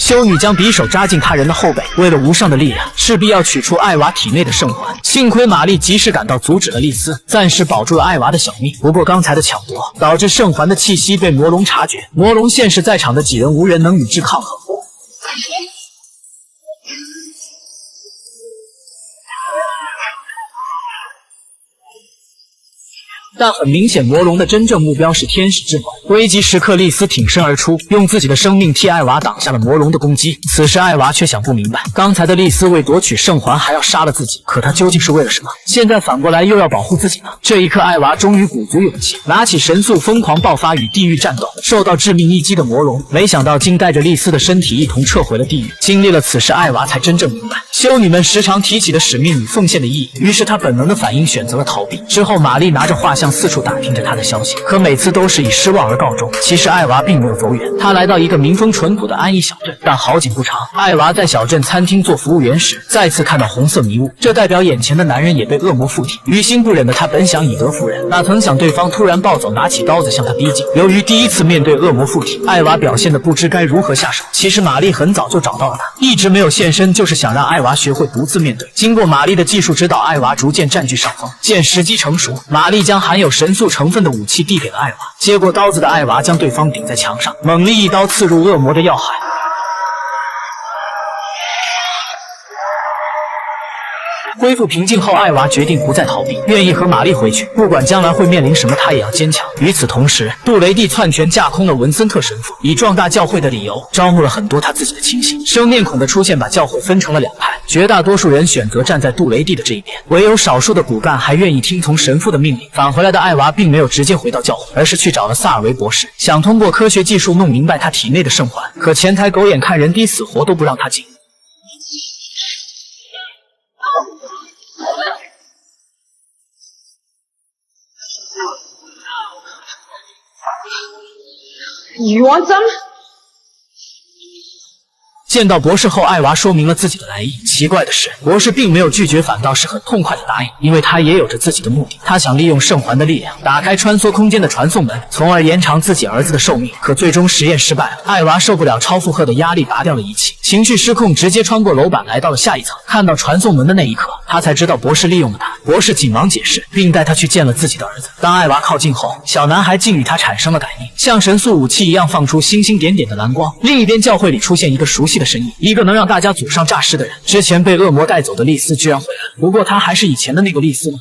修女将匕首扎进他人的后背，为了无上的力量，势必要取出艾娃体内的圣环。幸亏玛丽及时赶到，阻止了丽丝，暂时保住了艾娃的小命。不过刚才的抢夺导致圣环的气息被魔龙察觉，魔龙现时在场的几人无人能与之抗衡。但很明显，魔龙的真正目标是天使之环。危急时刻，丽丝挺身而出，用自己的生命替艾娃挡下了魔龙的攻击。此时，艾娃却想不明白，刚才的丽丝为夺取圣环还要杀了自己，可她究竟是为了什么？现在反过来又要保护自己呢？这一刻，艾娃终于鼓足勇气，拿起神速疯狂爆发，与地狱战斗。受到致命一击的魔龙，没想到竟带着丽丝的身体一同撤回了地狱。经历了此事，艾娃才真正明白修女们时常提起的使命与奉献的意义。于是她本能的反应选择了逃避。之后，玛丽拿着画像四处打听着他的消息，可每次都是以失望而告终。其实艾娃并没有走远，他来到一个民风淳朴的安逸小镇，但好景不长，艾娃在小镇餐厅做服务员时，再次看到红色迷雾，这代表眼前的男人也被恶魔附体。于心不忍的他本想以德服人，哪曾想对方突然暴走，拿起刀子向他逼近。由于第一次面对恶魔附体，艾娃表现得不知该如何下手。其实玛丽很早就找到了他，一直没有现身，就是想让艾娃学会独自面对。经过玛丽的技术指导，艾娃逐渐占据上风。见时机成熟，玛丽将含有神速成分的武器递给了艾娃。接过刀子的艾娃将对方顶在墙上，猛力一刀刺入恶魔的要害。恢复平静后，艾娃决定不再逃避，愿意和玛丽回去，不管将来会面临什么，她也要坚强。与此同时，杜雷蒂篡权架空了文森特神父，以壮大教会的理由，招募了很多他自己的亲信。生面孔的出现把教会分成了两派，绝大多数人选择站在杜雷蒂的这一边，唯有少数的骨干还愿意听从神父的命令。返回来的艾娃并没有直接回到教会，而是去找了萨尔维博士，想通过科学技术弄明白他体内的圣环。可前台狗眼看人低，死活都不让他进。You want some? 见到博士后，艾娃说明了自己的来意。奇怪的是，博士并没有拒绝，反倒是很痛快的答应，因为他也有着自己的目的。他想利用圣环的力量打开穿梭空间的传送门，从而延长自己儿子的寿命。可最终实验失败了，艾娃受不了超负荷的压力，拔掉了仪器，情绪失控，直接穿过楼板来到了下一层。看到传送门的那一刻，他才知道博士利用了他。博士紧忙解释，并带他去见了自己的儿子。当艾娃靠近后，小男孩竟与他产生了感应，像神速武器一样放出星星点点的蓝光。另一边，教会里出现一个熟悉的身影，一个能让大家祖上诈尸的人。之前被恶魔带走的丽丝居然回来了，不过她还是以前的那个丽丝吗？